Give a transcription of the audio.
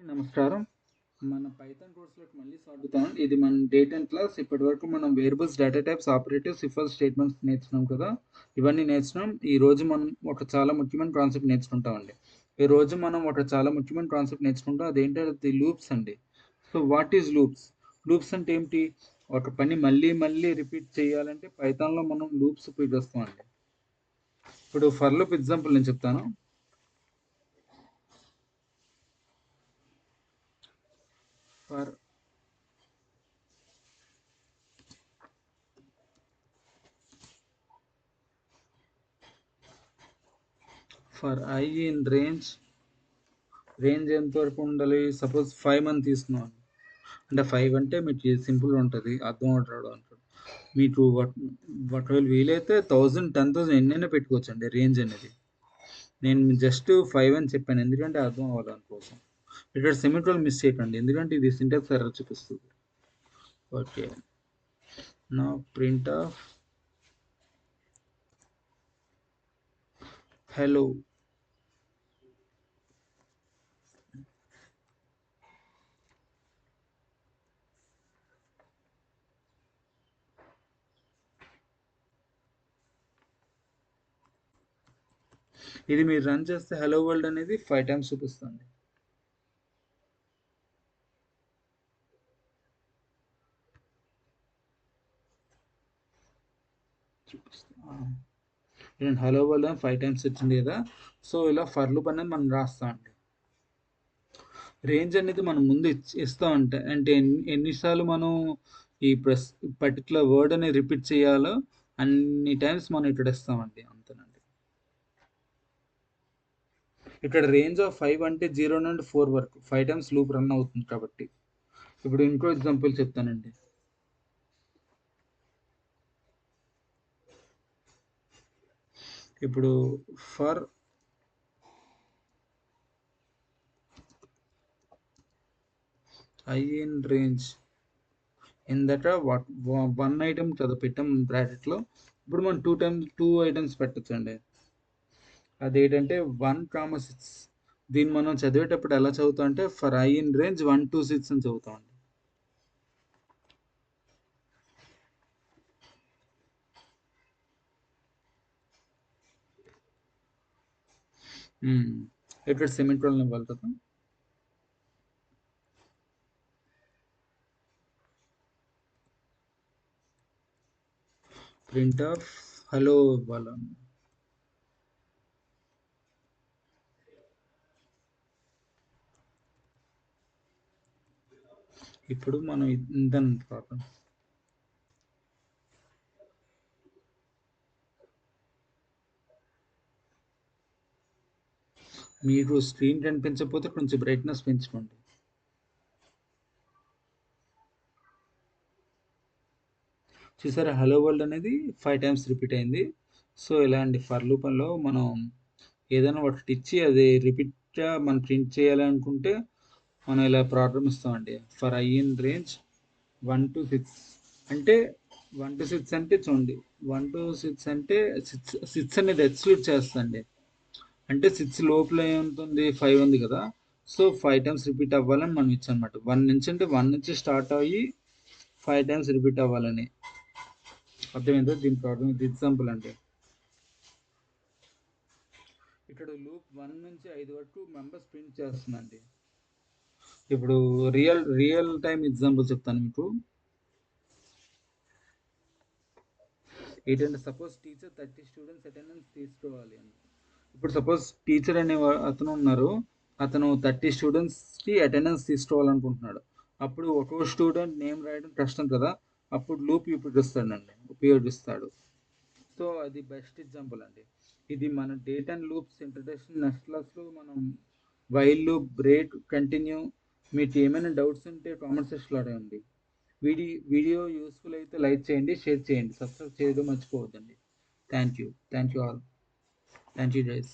నమస్కారం. మన పైథాన్ కోర్స్‌లోకి మళ్ళీ స్వాగతం. ఇది మన డే 10 క్లాస్. ఇప్పటివరకు మనం variables, data types, operators, if else statements నేర్చుకున్నాం కదా! ఇవన్నీ నేర్చుకున్నాం. ఈరోజు మనం ఒక చాలా ముఖ్యమైన కాన్సెప్ట్ నేర్చుకుంటామండి. ఈరోజు మనం ఒక చాలా ముఖ్యమైన కాన్సెప్ట్ నేర్చుకుంటాం. అదేంటంటే లూప్స్ అండి. So, what is loops? Loops అంటే ఏంటి? ఒక పని మళ్ళీ మళ్ళీ రిపీట్ చేయాలంటే పైథాన్‌లో మనం లూప్స్ ఉపయోగిస్తామండి. ఇప్పుడు ఫర్ లూప్ ఎగ్జాంపుల్ నేను చెప్తాను. For for I in range ఎంతవరకు ఉండాలి? సపోజ్ 5 అని తీసుకున్నాం. అంటే 5 అంటే మీకు సింపుల్‌గా ఉంటది. అర్థం అవుతాడు అంటాడు. మీకు ఒకవేళ వీలైతే 1000, 10,000 ఎన్నైనా పెట్టుకోవచ్చండి రేంజ్ అనేది. నేను జస్ట్ 5 అని చెప్పాను. ఎందుకంటే అర్థం అవ్వాలి దానికోసం. ఇక్కడ సెమికోలన్ మిస్ చేయకండి. ఎందుకంటే ఇది సింటాక్స్ ఎర్రర్ చూపిస్తుంది. Okay. Now print of hello. ఇది మీరు రన్ చేస్తే హలో వరల్డ్ అనేది 5 టైమ్స్ చూపిస్తుంది. నేను హలో వరల్డ్ అని 5 టైమ్స్ వచ్చింది కదా! సో, ఇలా ఫర్ లూప్ అనేది మనం రాస్తామండి. రేంజ్ అనేది మనం ముందు ఇస్తామంటే అంటే ఎన్నిసార్లు మనం ఈ పర్టికులర్ వర్డ్ అనేది రిపీట్ చేయాలో అన్ని టైమ్స్ మనం ఇక్కడ ఇస్తామండి అంతేనండి. ఇక్కడ రేంజ్ ఆఫ్ 5 అంటే 0 నుండి 4 వరకు 5 టైమ్స్ లూప్ రన్ అవుతుంది కాబట్టి. ఇప్పుడు ఇంకో ఎగ్జాంపుల్ చెప్తానండి. ఇప్పుడు ఫర్ I ఇన్ రేంజ్ ఇందట వన్ ఐటమ్ కదా పెట్టాం బ్రాకెట్లో. ఇప్పుడు మనం టూ ఐటమ్స్ పెట్టచ్చండి. అదేంటంటే 1, 6. దీన్ని మనం చదివేటప్పుడు ఎలా చదువుతాం అంటే for I in range 1 to 6 అని చదువుతామండి. ఇక్కడ సెమికోలన్ ఇవ్వాలి కదా! ప్రింట్ ఆఫ్ హలో ఇవ్వాలండి. ఇప్పుడు మనం ఇంతని ప్రాబ్లం. మీకు స్క్రీన్ కనిపించకపోతే కొంచెం బ్రైట్నెస్ పెంచుకోండి. చూసారా హలో వరల్డ్ అనేది 5 టైమ్స్ రిపీట్ అయింది. సో ఇలాంటి ఫర్ లూప్లో మనం ఏదైనా ఒకటి ఇచ్చి అది రిపీట్గా మనం ప్రింట్ చేయాలనుకుంటే మనం ఇలా ప్రాబ్లం ఇస్తామండి. For I in range 1 to 6 అంటే 1 to 6 అంటే చూడండి 1 to 6 అంటే 6 అనేది ఎక్స్క్లూడ్ చేస్తుంది. అంటే 6 లోపల ఏముంటుంది 5 ఉంది కదా! సో 5 టైమ్స్ రిపీట్ అవ్వాలని మనం ఇచ్చామన్నమాట. 1 నుంచి అంటే 1 నుంచి స్టార్ట్ అయ్యి 5 టైమ్స్ రిపీట్ అవ్వాలని. అర్థమైందా? దీని ప్రాబ్లం ఇది ఎగ్జాంపుల్ అండి. ఇక్కడ లూప్ 1 నుంచి 5 వరకు మెంబర్స్ ప్రింట్ చేస్తుందండి. ఇప్పుడు రియల్ టైమ్ ఎగ్జాంపుల్ చెప్తాను మీకు. ఏంటంటే సపోజ్ టీచర్ 30 స్టూడెంట్స్ అటెండెన్స్ తీసుకోవాలి అని. ఇప్పుడు సపోజ్ టీచర్ అనే అతను ఉన్నారు. అతను 30 స్టూడెంట్స్కి అటెండెన్స్ తీసుకోవాలనుకుంటున్నాడు. అప్పుడు ఒక్కో స్టూడెంట్ నేమ్ రాయడం కష్టం కదా! అప్పుడు లూప్ ఉపయోగిస్తాడు. సో అది బెస్ట్ ఎగ్జాంపుల్ అండి. ఇది మన date and loops introduction next క్లాస్లో మనం వైల్ లూప్, బ్రేక్, కంటిన్యూ. మీకు ఏమైనా డౌట్స్ ఉంటే కామెంట్ సెక్షన్లో అడగండి. వీడియో యూస్ఫుల్ అయితే లైక్ చేయండి, షేర్ చేయండి, సబ్స్క్రైబ్ చేయడం మర్చిపోవద్దండి. Thank you all. Thank you guys.